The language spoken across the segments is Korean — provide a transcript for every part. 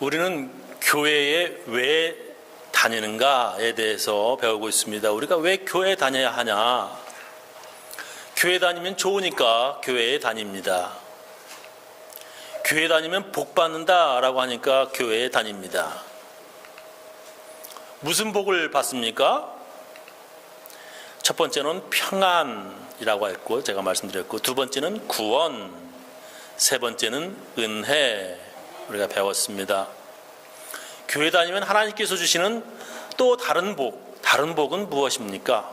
우리는 교회에 왜 다니는가에 대해서 배우고 있습니다. 우리가 왜 교회에 다녀야 하냐? 교회 다니면 좋으니까 교회에 다닙니다. 교회 다니면 복 받는다라고 하니까 교회에 다닙니다. 무슨 복을 받습니까? 첫 번째는 평안이라고 했고 제가 말씀드렸고, 두 번째는 구원, 세 번째는 은혜, 우리가 배웠습니다. 교회 다니면 하나님께서 주시는 또 다른 복은 무엇입니까?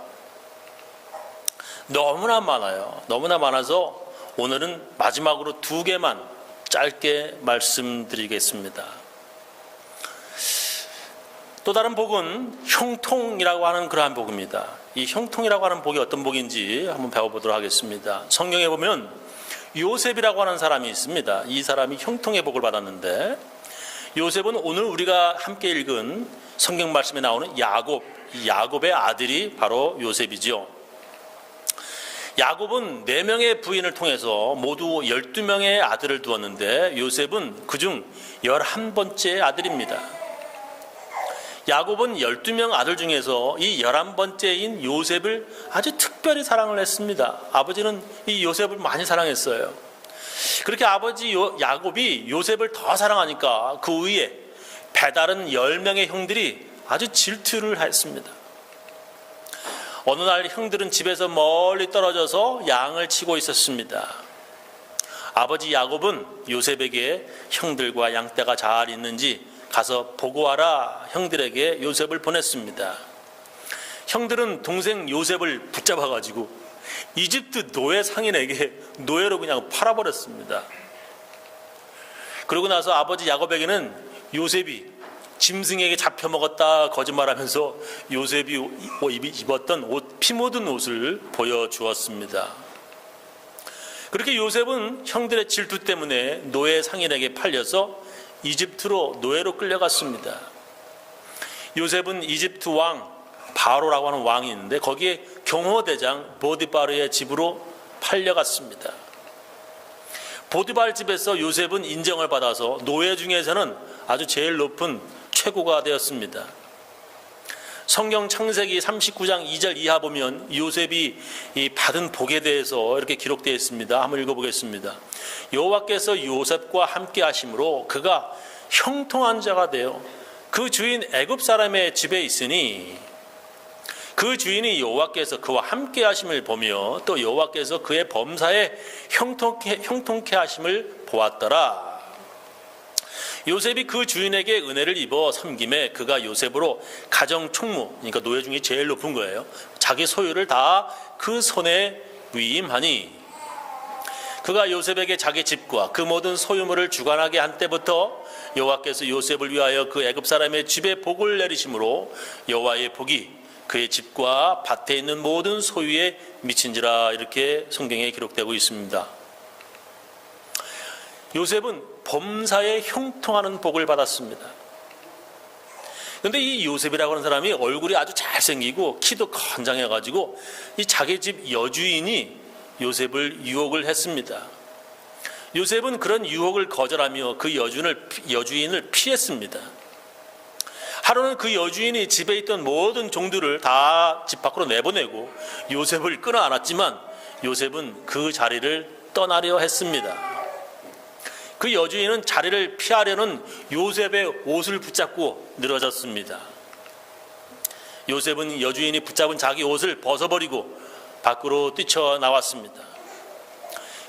너무나 많아요. 너무나 많아서 오늘은 마지막으로 두 개만 짧게 말씀드리겠습니다. 또 다른 복은 형통이라고 하는 그러한 복입니다. 이 형통이라고 하는 복이 어떤 복인지 한번 배워보도록 하겠습니다. 성경에 보면 요셉이라고 하는 사람이 있습니다. 이 사람이 형통의 복을 받았는데, 요셉은 오늘 우리가 함께 읽은 성경 말씀에 나오는 야곱의 아들이 바로 요셉이죠. 야곱은 4명의 부인을 통해서 모두 12명의 아들을 두었는데 요셉은 그중 11번째 아들입니다. 야곱은 12명 아들 중에서 이 11번째인 요셉을 아주 특별히 사랑을 했습니다. 아버지는 이 요셉을 많이 사랑했어요. 그렇게 아버지 야곱이 요셉을 더 사랑하니까 그 위에 배다른 10명의 형들이 아주 질투를 했습니다. 어느 날 형들은 집에서 멀리 떨어져서 양을 치고 있었습니다. 아버지 야곱은 요셉에게 형들과 양떼가 잘 있는지 가서 보고하라 형들에게 요셉을 보냈습니다. 형들은 동생 요셉을 붙잡아가지고 이집트 노예 상인에게 노예로 그냥 팔아버렸습니다. 그러고 나서 아버지 야곱에게는 요셉이 짐승에게 잡혀먹었다 거짓말하면서 요셉이 입었던 피 묻은 옷을 보여주었습니다. 그렇게 요셉은 형들의 질투 때문에 노예 상인에게 팔려서 이집트로 노예로 끌려갔습니다. 요셉은 이집트 왕 바로라고 하는 왕이 있는데 거기에 경호대장 보디바르의 집으로 팔려갔습니다. 보디발 집에서 요셉은 인정을 받아서 노예 중에서는 아주 제일 높은 최고가 되었습니다. 성경 창세기 39장 2절 이하 보면 요셉이 받은 복에 대해서 이렇게 기록되어 있습니다. 한번 읽어보겠습니다. 여호와께서 요셉과 함께 하심으로 그가 형통한 자가 되어 그 주인 애굽 사람의 집에 있으니 그 주인이 여호와께서 그와 함께 하심을 보며 또 여호와께서 그의 범사에 형통케 하심을 보았더라. 요셉이 그 주인에게 은혜를 입어 섬김에 그가 요셉으로 가정 총무, 그러니까 노예 중에 제일 높은 거예요. 자기 소유를 다 그 손에 위임하니 그가 요셉에게 자기 집과 그 모든 소유물을 주관하게 한 때부터 여호와께서 요셉을 위하여 그 애굽 사람의 집에 복을 내리심으로 여호와의 복이 그의 집과 밭에 있는 모든 소유에 미친지라, 이렇게 성경에 기록되고 있습니다. 요셉은 범사에 형통하는 복을 받았습니다. 그런데 이 요셉이라고 하는 사람이 얼굴이 아주 잘생기고 키도 건장해가지고 이 자기 집 여주인이 요셉을 유혹을 했습니다. 요셉은 그런 유혹을 거절하며 그 여주인을 피했습니다. 하루는 그 여주인이 집에 있던 모든 종들을 다 집 밖으로 내보내고 요셉을 끌어안았지만 요셉은 그 자리를 떠나려 했습니다. 그 여주인은 자리를 피하려는 요셉의 옷을 붙잡고 늘어졌습니다. 요셉은 여주인이 붙잡은 자기 옷을 벗어버리고 밖으로 뛰쳐나왔습니다.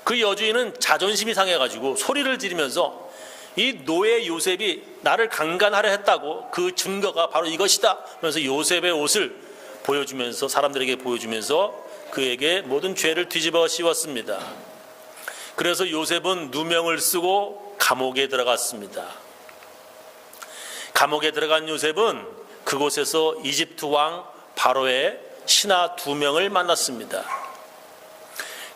그 여주인은 자존심이 상해가지고 소리를 지르면서 이 노예 요셉이 나를 강간하려 했다고, 그 증거가 바로 이것이다 하면서 요셉의 옷을 보여주면서, 사람들에게 보여주면서 그에게 모든 죄를 뒤집어 씌웠습니다. 그래서 요셉은 누명을 쓰고 감옥에 들어갔습니다. 감옥에 들어간 요셉은 그곳에서 이집트 왕 바로의 신하 2명을 만났습니다.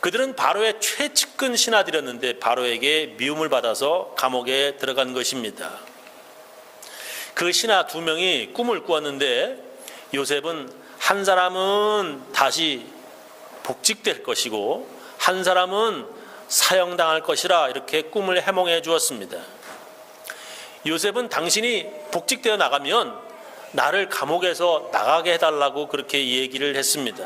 그들은 바로의 최측근 신하들이었는데 바로에게 미움을 받아서 감옥에 들어간 것입니다. 그 신하 2명이 꿈을 꾸었는데 요셉은 한 사람은 다시 복직될 것이고 한 사람은 사형당할 것이라 이렇게 꿈을 해몽해 주었습니다. 요셉은 당신이 복직되어 나가면 나를 감옥에서 나가게 해달라고 그렇게 얘기를 했습니다.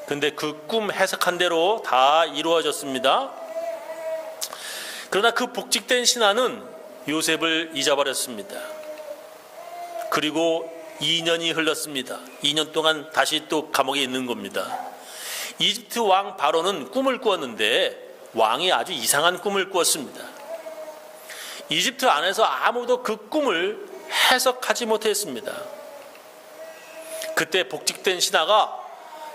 근데 그 꿈 해석한 대로 다 이루어졌습니다. 그러나 그 복직된 신하는 요셉을 잊어버렸습니다. 그리고 2년이 흘렀습니다. 2년 동안 다시 또 감옥에 있는 겁니다. 이집트 왕 바로는 꿈을 꾸었는데 왕이 아주 이상한 꿈을 꾸었습니다. 이집트 안에서 아무도 그 꿈을 해석하지 못했습니다. 그때 복직된 신하가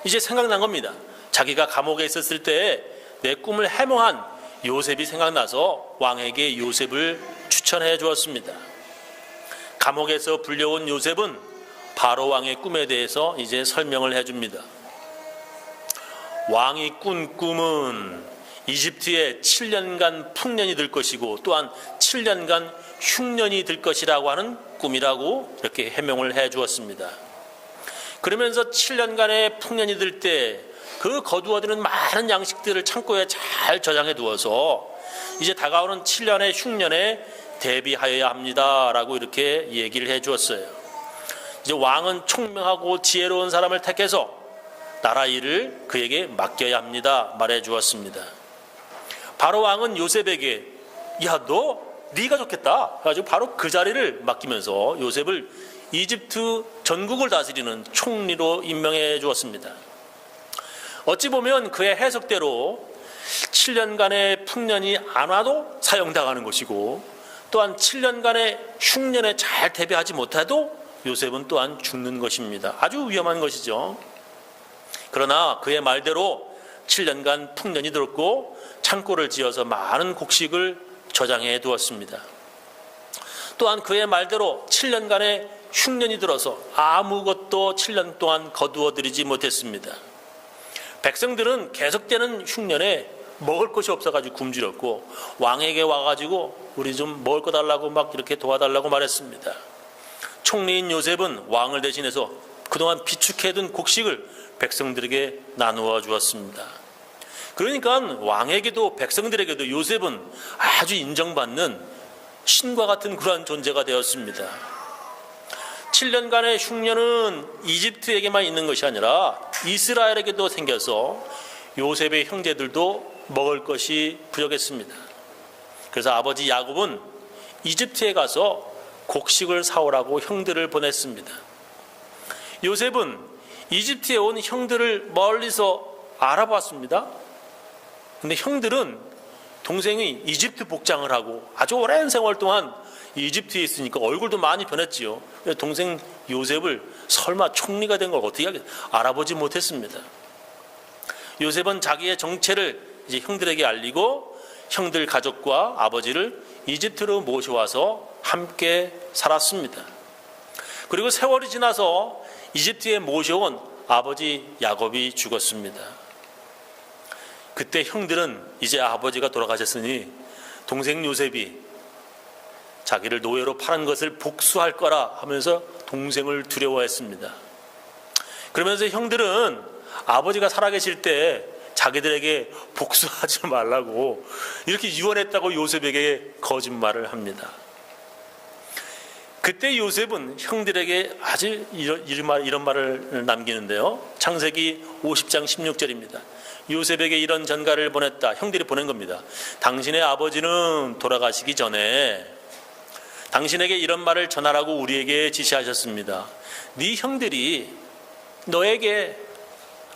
이제 생각난 겁니다. 자기가 감옥에 있었을 때 내 꿈을 해몽한 요셉이 생각나서 왕에게 요셉을 추천해 주었습니다. 감옥에서 불려온 요셉은 바로 왕의 꿈에 대해서 이제 설명을 해줍니다. 왕이 꾼 꿈은 이집트에 7년간 풍년이 들 것이고 또한 7년간 흉년이 들 것이라고 하는 꿈이라고 이렇게 해명을 해 주었습니다. 그러면서 7년간의 풍년이 들 때 그 거두어들은 많은 양식들을 창고에 잘 저장해 두어서 이제 다가오는 7년의 흉년에 대비하여야 합니다라고 이렇게 얘기를 해 주었어요. 이제 왕은 총명하고 지혜로운 사람을 택해서 나라 일을 그에게 맡겨야 합니다 말해 주었습니다. 바로 왕은 요셉에게 야, 네가 좋겠다 그래가지고 바로 그 자리를 맡기면서 요셉을 이집트 전국을 다스리는 총리로 임명해 주었습니다. 어찌 보면 그의 해석대로 7년간의 풍년이 안 와도 사형당하는 것이고 또한 7년간의 흉년에 잘 대비하지 못해도 요셉은 또한 죽는 것입니다. 아주 위험한 것이죠. 그러나 그의 말대로 7년간 풍년이 들었고 창고를 지어서 많은 곡식을 저장해 두었습니다. 또한 그의 말대로 7년간의 흉년이 들어서 아무것도 7년 동안 거두어들이지 못했습니다. 백성들은 계속되는 흉년에 먹을 것이 없어가지고 굶주렸고 왕에게 와가지고 우리 좀 먹을 거 달라고 막 이렇게 도와달라고 말했습니다. 총리인 요셉은 왕을 대신해서 그동안 비축해둔 곡식을 백성들에게 나누어 주었습니다. 그러니까 왕에게도 백성들에게도 요셉은 아주 인정받는 신과 같은 그러한 존재가 되었습니다. 7년간의 흉년은 이집트에게만 있는 것이 아니라 이스라엘에게도 생겨서 요셉의 형제들도 먹을 것이 부족했습니다. 그래서 아버지 야곱은 이집트에 가서 곡식을 사오라고 형들을 보냈습니다. 요셉은 이집트에 온 형들을 멀리서 알아봤습니다. 근데 형들은 동생이 이집트 복장을 하고 아주 오랜 세월 동안 이집트에 있으니까 얼굴도 많이 변했지요. 동생 요셉을 설마 총리가 된 걸 어떻게 알아보지 못했습니다. 요셉은 자기의 정체를 이제 형들에게 알리고 형들 가족과 아버지를 이집트로 모셔와서 함께 살았습니다. 그리고 세월이 지나서 이집트에 모셔온 아버지 야곱이 죽었습니다. 그때 형들은 이제 아버지가 돌아가셨으니 동생 요셉이 자기를 노예로 팔은 것을 복수할 거라 하면서 동생을 두려워했습니다. 그러면서 형들은 아버지가 살아계실 때 자기들에게 복수하지 말라고 이렇게 유언했다고 요셉에게 거짓말을 합니다. 그때 요셉은 형들에게 아주 이런 말을 남기는데요. 창세기 50장 16절입니다. 요셉에게 이런 전가를 보냈다. 형들이 보낸 겁니다. 당신의 아버지는 돌아가시기 전에 당신에게 이런 말을 전하라고 우리에게 지시하셨습니다. 네 형들이 너에게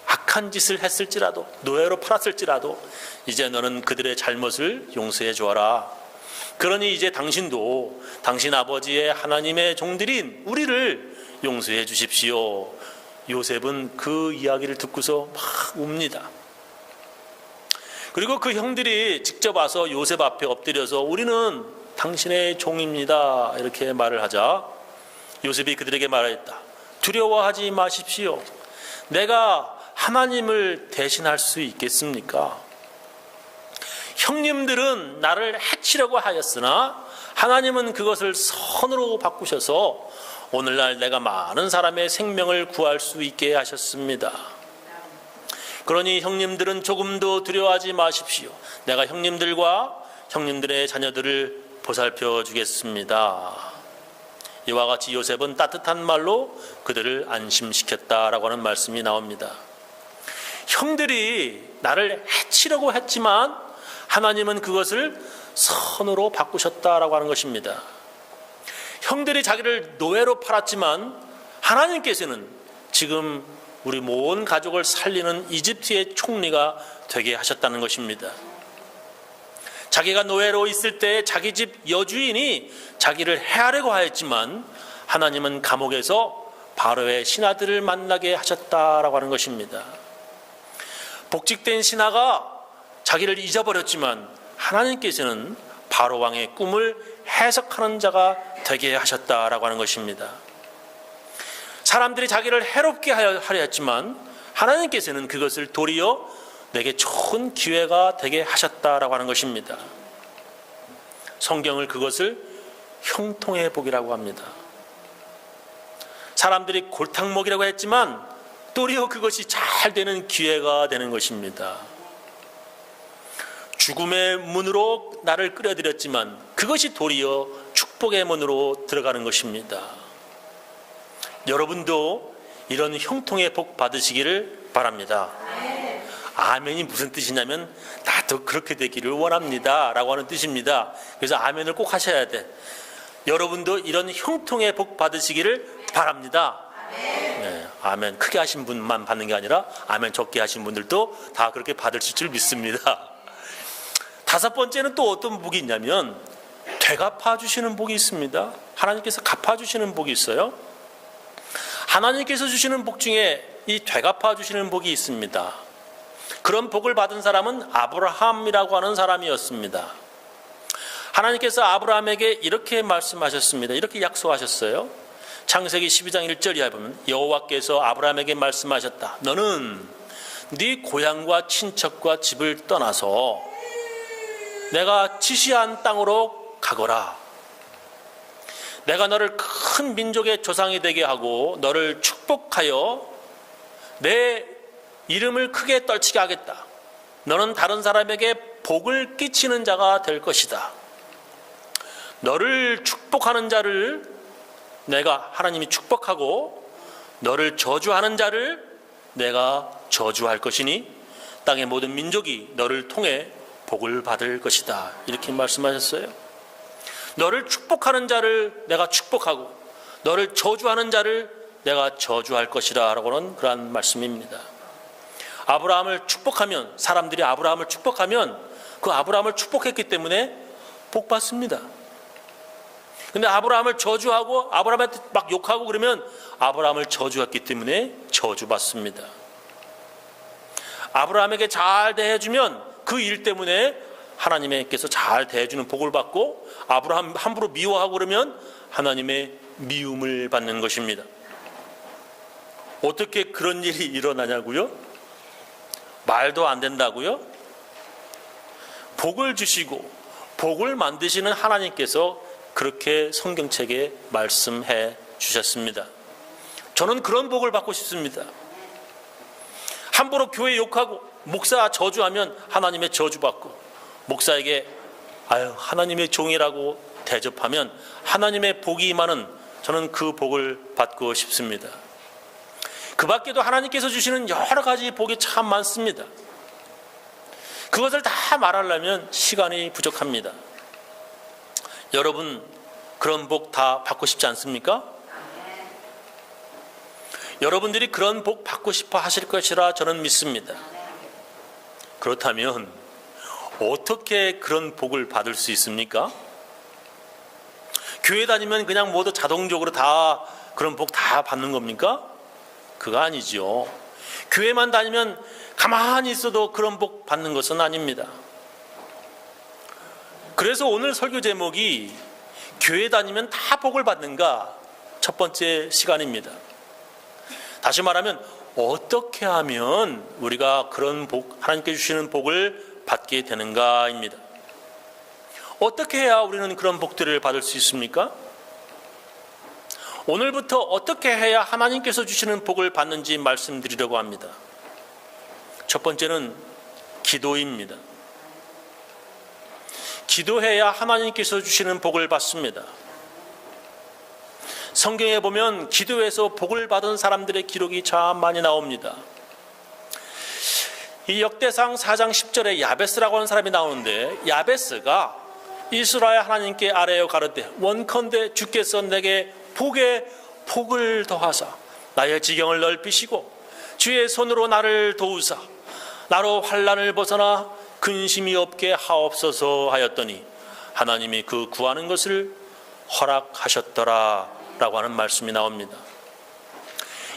악한 짓을 했을지라도 노예로 팔았을지라도 이제 너는 그들의 잘못을 용서해 주어라. 그러니 이제 당신도 당신 아버지의 하나님의 종들인 우리를 용서해 주십시오. 요셉은 그 이야기를 듣고서 막 웁니다. 그리고 그 형들이 직접 와서 요셉 앞에 엎드려서 우리는 당신의 종입니다 이렇게 말을 하자 요셉이 그들에게 말했다. 두려워하지 마십시오. 내가 하나님을 대신할 수 있겠습니까? 형님들은 나를 해치려고 하였으나 하나님은 그것을 선으로 바꾸셔서 오늘날 내가 많은 사람의 생명을 구할 수 있게 하셨습니다. 그러니 형님들은 조금도 두려워하지 마십시오. 내가 형님들과 형님들의 자녀들을 보살펴 주겠습니다. 이와 같이 요셉은 따뜻한 말로 그들을 안심시켰다라고 하는 말씀이 나옵니다. 형들이 나를 해치려고 했지만 하나님은 그것을 선으로 바꾸셨다라고 하는 것입니다. 형들이 자기를 노예로 팔았지만 하나님께서는 지금 우리 모든 가족을 살리는 이집트의 총리가 되게 하셨다는 것입니다. 자기가 노예로 있을 때 자기 집 여주인이 자기를 해하려고 하였지만 하나님은 감옥에서 바로의 신하들을 만나게 하셨다라고 하는 것입니다. 복직된 신하가 자기를 잊어버렸지만 하나님께서는 바로 왕의 꿈을 해석하는 자가 되게 하셨다라고 하는 것입니다. 사람들이 자기를 해롭게 하려 했지만 하나님께서는 그것을 도리어 내게 좋은 기회가 되게 하셨다라고 하는 것입니다. 성경을 그것을 형통의 복이라고 합니다. 사람들이 골탕먹이라고 했지만 도리어 그것이 잘 되는 기회가 되는 것입니다. 죽음의 문으로 나를 끌어들였지만 그것이 도리어 축복의 문으로 들어가는 것입니다. 여러분도 이런 형통의 복 받으시기를 바랍니다. 아멘이 무슨 뜻이냐면 나도 그렇게 되기를 원합니다 라고 하는 뜻입니다. 그래서 아멘을 꼭 하셔야 돼. 여러분도 이런 형통의 복 받으시기를 바랍니다. 네, 아멘 크게 하신 분만 받는 게 아니라 아멘 적게 하신 분들도 다 그렇게 받으실 줄 믿습니다. 다섯 번째는 또 어떤 복이 있냐면 되갚아 주시는 복이 있습니다. 하나님께서 갚아주시는 복이 있어요. 하나님께서 주시는 복 중에 이 되갚아 주시는 복이 있습니다. 그런 복을 받은 사람은 아브라함이라고 하는 사람이었습니다. 하나님께서 아브라함에게 이렇게 말씀하셨습니다. 이렇게 약속하셨어요. 창세기 12장 1절 이하에 보면 여호와께서 아브라함에게 말씀하셨다. 너는 네 고향과 친척과 집을 떠나서 내가 지시한 땅으로 가거라. 내가 너를 큰 민족의 조상이 되게 하고 너를 축복하여 내 이름을 크게 떨치게 하겠다. 너는 다른 사람에게 복을 끼치는 자가 될 것이다. 너를 축복하는 자를 내가 하나님이 축복하고 너를 저주하는 자를 내가 저주할 것이니 땅의 모든 민족이 너를 통해 복을 받을 것이다. 이렇게 말씀하셨어요. 너를 축복하는 자를 내가 축복하고 너를 저주하는 자를 내가 저주할 것이다 라고는 그러한 말씀입니다. 아브라함을 축복하면, 사람들이 아브라함을 축복하면 그 아브라함을 축복했기 때문에 복 받습니다. 근데 아브라함을 저주하고 아브라함한테 막 욕하고 그러면 아브라함을 저주했기 때문에 저주받습니다. 아브라함에게 잘 대해주면 그 일 때문에 하나님께서 잘 대해주는 복을 받고, 아브라함 함부로 미워하고 그러면 하나님의 미움을 받는 것입니다. 어떻게 그런 일이 일어나냐고요? 말도 안 된다고요? 복을 주시고 복을 만드시는 하나님께서 그렇게 성경책에 말씀해 주셨습니다. 저는 그런 복을 받고 싶습니다. 함부로 교회 욕하고 목사 저주하면 하나님의 저주받고, 목사에게 하나님의 종이라고 대접하면 하나님의 복이 임하는, 저는 그 복을 받고 싶습니다. 그 밖에도 하나님께서 주시는 여러 가지 복이 참 많습니다. 그것을 다 말하려면 시간이 부족합니다. 여러분 그런 복 다 받고 싶지 않습니까? 여러분들이 그런 복 받고 싶어 하실 것이라 저는 믿습니다. 그렇다면 어떻게 그런 복을 받을 수 있습니까? 교회 다니면 그냥 모두 자동적으로 다 그런 복 다 받는 겁니까? 그거 아니죠. 교회만 다니면 가만히 있어도 그런 복 받는 것은 아닙니다. 그래서 오늘 설교 제목이 교회 다니면 다 복을 받는가? 첫 번째 시간입니다. 다시 말하면 어떻게 하면 우리가 그런 복, 하나님께 주시는 복을 받게 되는가입니다. 어떻게 해야 우리는 그런 복들을 받을 수 있습니까? 오늘부터 어떻게 해야 하나님께서 주시는 복을 받는지 말씀드리려고 합니다. 첫 번째는 기도입니다. 기도해야 하나님께서 주시는 복을 받습니다. 성경에 보면 기도해서 복을 받은 사람들의 기록이 참 많이 나옵니다. 이 역대상 4장 10절에 야베스라고 하는 사람이 나오는데, 야베스가 이스라엘 하나님께 아뢰어 가르되 원컨대 주께서 내게 복에 복을 더하사 나의 지경을 넓히시고 주의 손으로 나를 도우사 나로 환난을 벗어나 근심이 없게 하옵소서 하였더니 하나님이 그 구하는 것을 허락하셨더라 라고 하는 말씀이 나옵니다.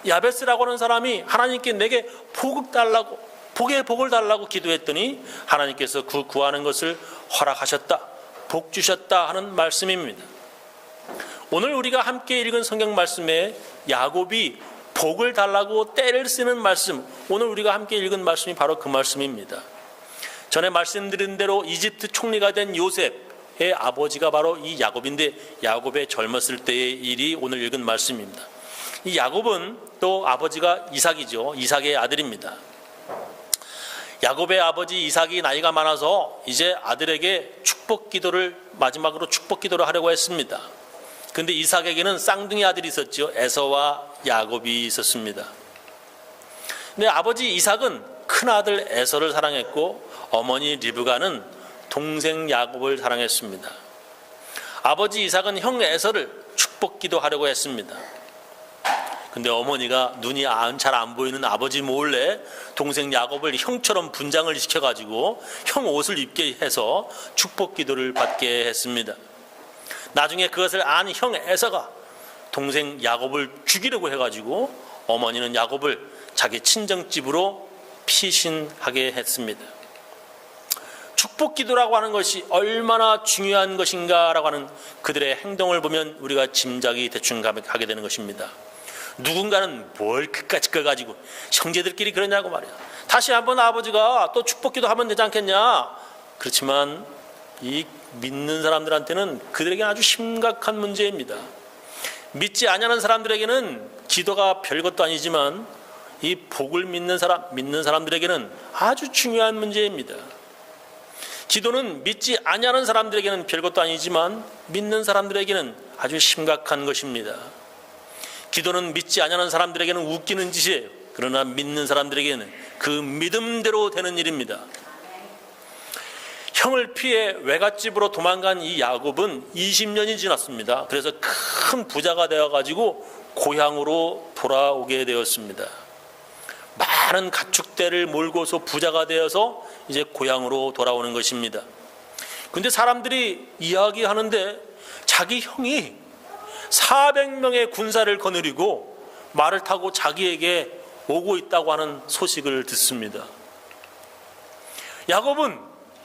야베스라고 하는 사람이 하나님께 내게 복을 달라고, 복의 복을 달라고 기도했더니 하나님께서 그 구하는 것을 허락하셨다, 복 주셨다 하는 말씀입니다. 오늘 우리가 함께 읽은 성경 말씀에 야곱이 복을 달라고 떼를 쓰는 말씀, 오늘 우리가 함께 읽은 말씀이 바로 그 말씀입니다. 전에 말씀드린 대로 이집트 총리가 된 요셉의 아버지가 바로 이 야곱인데, 야곱의 젊었을 때의 일이 오늘 읽은 말씀입니다. 이 야곱은 또 아버지가 이삭이죠. 이삭의 아들입니다. 야곱의 아버지 이삭이 나이가 많아서 이제 아들에게 마지막으로 축복 기도를 하려고 했습니다. 근데 이삭에게는 쌍둥이 아들이 있었죠. 에서와 야곱이 있었습니다. 근데 아버지 이삭은 큰아들 에서를 사랑했고 어머니 리브가는 동생 야곱을 사랑했습니다. 아버지 이삭은 형 에서를 축복 기도하려고 했습니다. 근데 어머니가 눈이 잘 안 보이는 아버지 몰래 동생 야곱을 형처럼 분장을 시켜가지고 형 옷을 입게 해서 축복 기도를 받게 했습니다. 나중에 그것을 안 형 에서가 동생 야곱을 죽이려고 해가지고 어머니는 야곱을 자기 친정집으로 피신하게 했습니다. 축복 기도라고 하는 것이 얼마나 중요한 것인가라고 하는 그들의 행동을 보면 우리가 짐작이 대충 하게 되는 것입니다. 누군가는 뭘 그까짓 걸 가지고 형제들끼리 그러냐고 말이야. 다시 한번 아버지가 또 축복 기도하면 되지 않겠냐. 그렇지만 이 믿는 사람들한테는 그들에게는 아주 심각한 문제입니다. 믿지 아니하는 사람들에게는 기도가 별것도 아니지만 이 복을 믿는 사람들에게는 아주 중요한 문제입니다. 기도는 믿지 아니하는 사람들에게는 별것도 아니지만 믿는 사람들에게는 아주 심각한 것입니다. 기도는 믿지 아니하는 사람들에게는 웃기는 짓이에요. 그러나 믿는 사람들에게는 그 믿음대로 되는 일입니다. 형을 피해 외갓집으로 도망간 이 야곱은 20년이 지났습니다. 그래서 큰 부자가 되어가지고 고향으로 돌아오게 되었습니다. 많은 가축대를 몰고서 부자가 되어서 이제 고향으로 돌아오는 것입니다. 근데 사람들이 이야기하는데 자기 형이 400명의 군사를 거느리고 말을 타고 자기에게 오고 있다고 하는 소식을 듣습니다. 야곱은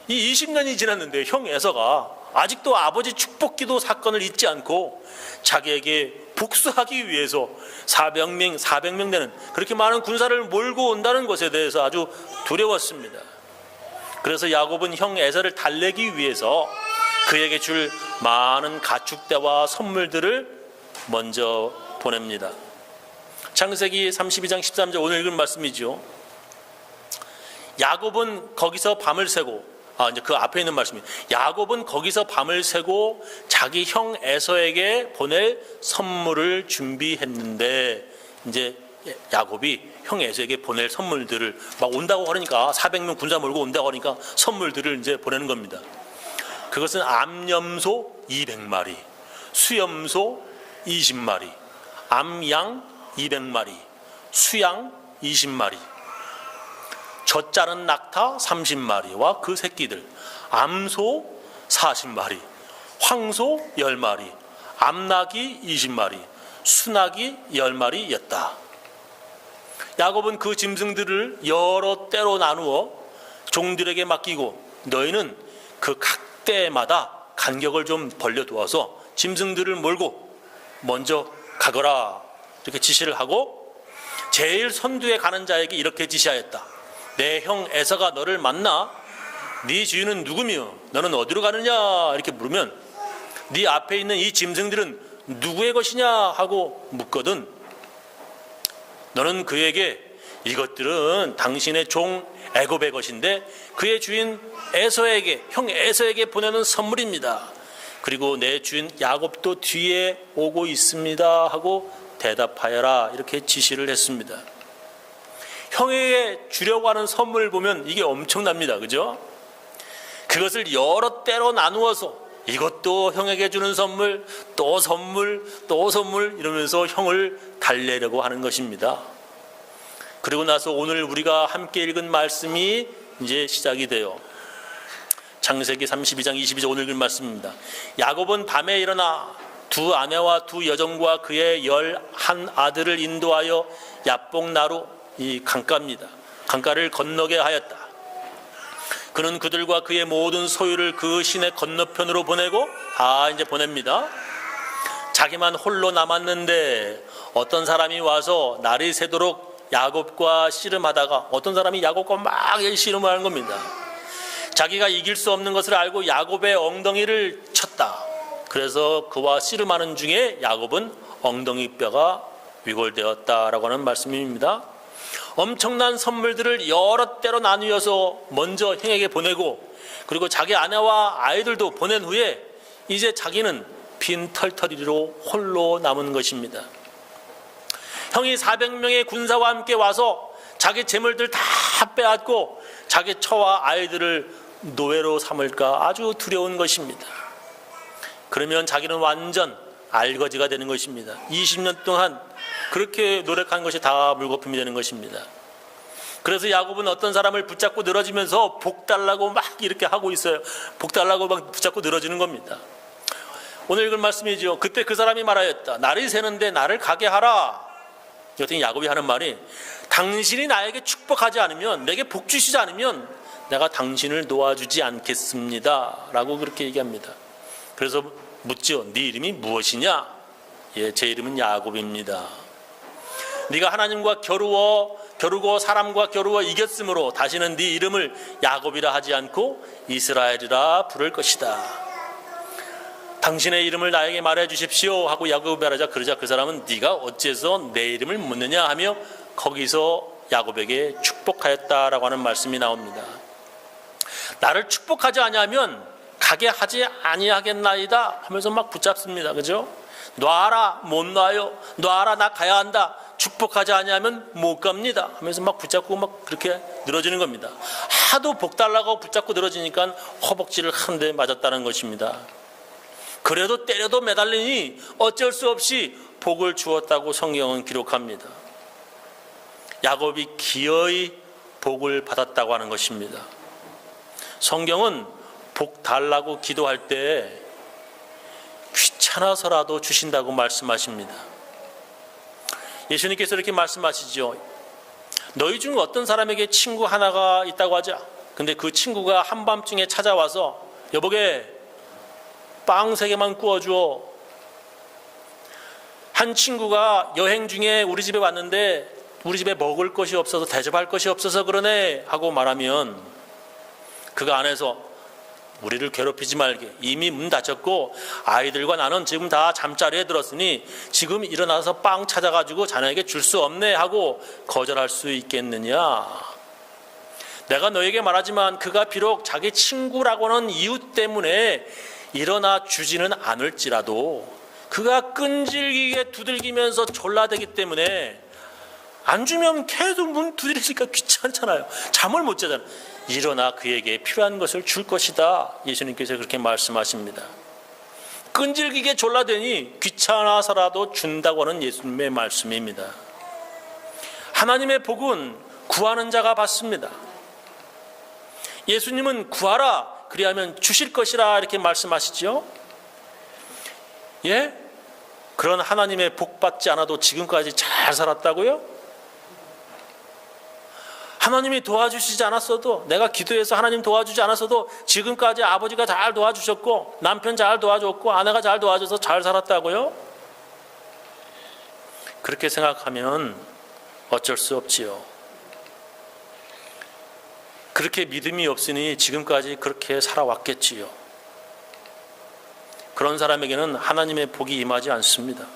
이 20년이 지났는데 형 에서가 아직도 아버지 축복기도 사건을 잊지 않고 자기에게 복수하기 위해서 400명 되는 그렇게 많은 군사를 몰고 온다는 것에 대해서 아주 두려웠습니다. 그래서 야곱은 형 에서를 달래기 위해서 그에게 줄 많은 가축대와 선물들을 먼저 보냅니다. 창세기 32장 13절 오늘 읽은 말씀이죠. 야곱은 거기서 밤을 새고 이제 그 앞에 있는 말씀입니다. 야곱은 거기서 밤을 새고 자기 형 에서에게 보낼 선물을 준비했는데, 이제 야곱이 형 에서에게 보낼 선물들을 막 온다고 하니까 400명 군사 몰고 온다고 하니까 선물들을 이제 보내는 겁니다. 그것은 암염소 200마리, 수염소 20마리, 암양 200마리, 수양 20마리, 젖자른 낙타 30마리와 그 새끼들, 암소 40마리, 황소 10마리, 암낙이 20마리, 순낙이 10마리였다. 야곱은 그 짐승들을 여러 떼로 나누어 종들에게 맡기고 너희는 그 각 떼마다 간격을 좀 벌려두어서 짐승들을 몰고 먼저 가거라 이렇게 지시를 하고, 제일 선두에 가는 자에게 이렇게 지시하였다. 내 형 에서가 너를 만나 네 주인은 누구며 너는 어디로 가느냐 이렇게 물으면 네 앞에 있는 이 짐승들은 누구의 것이냐 하고 묻거든 너는 그에게 이것들은 당신의 종 애굽의 것인데 그의 주인 에서에게, 형 에서에게 보내는 선물입니다. 그리고 내 주인 야곱도 뒤에 오고 있습니다 하고 대답하여라, 이렇게 지시를 했습니다. 형에게 주려고 하는 선물을 보면 이게 엄청납니다. 그죠? 그것을 여러 때로 나누어서 이것도 형에게 주는 선물, 또 선물, 또 선물 이러면서 형을 달래려고 하는 것입니다. 그리고 나서 오늘 우리가 함께 읽은 말씀이 이제 시작이 돼요. 창세기 32장 22절 오늘 읽은 말씀입니다. 야곱은 밤에 일어나 두 아내와 두 여종과 그의 11 아들을 인도하여 야복나루, 이 강가입니다. 강가를 건너게 하였다. 그는 그들과 그의 모든 소유를 그 시내 건너편으로 보내고 다 이제 보냅니다. 자기만 홀로 남았는데 어떤 사람이 와서 날이 새도록 야곱과 씨름하다가 어떤 사람이 야곱과 막 씨름을 하는 겁니다. 자기가 이길 수 없는 것을 알고 야곱의 엉덩이를 쳤다. 그래서 그와 씨름하는 중에 야곱은 엉덩이 뼈가 위골되었다라고 하는 말씀입니다. 엄청난 선물들을 여러 때로 나누어서 먼저 형에게 보내고 그리고 자기 아내와 아이들도 보낸 후에 이제 자기는 빈 털터리로 홀로 남은 것입니다. 형이 400명의 군사와 함께 와서 자기 재물들 다 빼앗고 자기 처와 아이들을 노예로 삼을까 아주 두려운 것입니다. 그러면 자기는 완전 알거지가 되는 것입니다. 20년 동안 그렇게 노력한 것이 다 물거품이 되는 것입니다. 그래서 야곱은 어떤 사람을 붙잡고 늘어지면서 복 달라고 막 이렇게 하고 있어요. 복 달라고 막 붙잡고 늘어지는 겁니다. 오늘 읽은 말씀이죠. 그때 그 사람이 말하였다. 날이 새는데 나를 가게 하라. 여튼 야곱이 하는 말이 당신이 나에게 축복하지 않으면, 내게 복 주시지 않으면 내가 당신을 놓아주지 않겠습니다 라고 그렇게 얘기합니다. 그래서 묻죠. 네 이름이 무엇이냐? 예, 제 이름은 야곱입니다. 네가 하나님과 겨루고 사람과 겨루어 이겼으므로 다시는 네 이름을 야곱이라 하지 않고 이스라엘이라 부를 것이다. 당신의 이름을 나에게 말해 주십시오 하고 야곱이 말하자, 그러자 그 사람은 네가 어째서 내 이름을 묻느냐 하며 거기서 야곱에게 축복하였다라고 하는 말씀이 나옵니다. 나를 축복하지 아니하면 가게 하지 아니하겠나이다 하면서 막 붙잡습니다. 그죠? 놔라, 못 놔요. 놔라, 나 가야 한다. 축복하지 아니하면 못 갑니다 하면서 막 붙잡고 막 그렇게 늘어지는 겁니다. 하도 복 달라고 붙잡고 늘어지니까 허벅지를 한 대 맞았다는 것입니다. 그래도 때려도 매달리니 어쩔 수 없이 복을 주었다고 성경은 기록합니다. 야곱이 기어이 복을 받았다고 하는 것입니다. 성경은 복 달라고 기도할 때 귀찮아서라도 주신다고 말씀하십니다. 예수님께서 이렇게 말씀하시죠. 너희 중 어떤 사람에게 친구 하나가 있다고 하자. 근데 그 친구가 한밤중에 찾아와서 여보게 빵 3개만 구워줘. 한 친구가 여행 중에 우리 집에 왔는데 우리 집에 먹을 것이 없어서, 대접할 것이 없어서 그러네 하고 말하면 그 안에서 우리를 괴롭히지 말게, 이미 문 닫혔고 아이들과 나는 지금 다 잠자리에 들었으니 지금 일어나서 빵 찾아가지고 자네에게 줄 수 없네 하고 거절할 수 있겠느냐. 내가 너에게 말하지만 그가 비록 자기 친구라고는 이유 때문에 일어나 주지는 않을지라도 그가 끈질기게 두들기면서 졸라대기 때문에 안 주면 계속 문 두드리니까 귀찮잖아요. 잠을 못 자잖아요. 일어나 그에게 필요한 것을 줄 것이다. 예수님께서 그렇게 말씀하십니다. 끈질기게 졸라대니 귀찮아서라도 준다고 하는 예수님의 말씀입니다. 하나님의 복은 구하는 자가 받습니다. 예수님은 구하라 그리하면 주실 것이라 이렇게 말씀하시죠. 예? 그런 하나님의 복 받지 않아도 지금까지 잘 살았다고요? 하나님이 도와주시지 않았어도, 내가 기도해서 하나님 도와주지 않았어도 지금까지 아버지가 잘 도와주셨고 남편 잘 도와줬고 아내가 잘 도와줘서 잘 살았다고요? 그렇게 생각하면 어쩔 수 없지요. 그렇게 믿음이 없으니 지금까지 그렇게 살아왔겠지요. 그런 사람에게는 하나님의 복이 임하지 않습니다.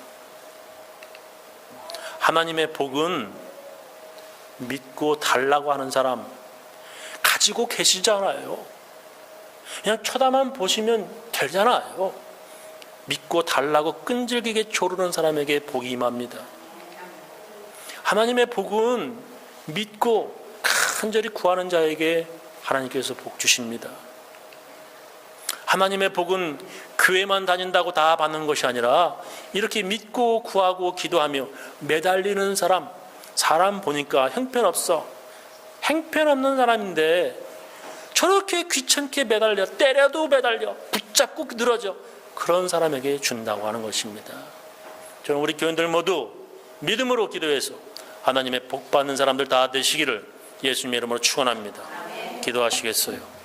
하나님의 복은 믿고 달라고 하는 사람, 가지고 계시잖아요. 그냥 쳐다만 보시면 되잖아요. 믿고 달라고 끈질기게 조르는 사람에게 복이 임합니다. 하나님의 복은 믿고 간절히 구하는 자에게 하나님께서 복 주십니다. 하나님의 복은 교회만 다닌다고 다 받는 것이 아니라 이렇게 믿고 구하고 기도하며 매달리는 사람 보니까 형편없어. 형편없는 사람인데 저렇게 귀찮게 매달려, 때려도 매달려, 붙잡고 늘어져. 그런 사람에게 준다고 하는 것입니다. 저는 우리 교인들 모두 믿음으로 기도해서 하나님의 복 받는 사람들 다 되시기를 예수님의 이름으로 축원합니다. 기도하시겠어요?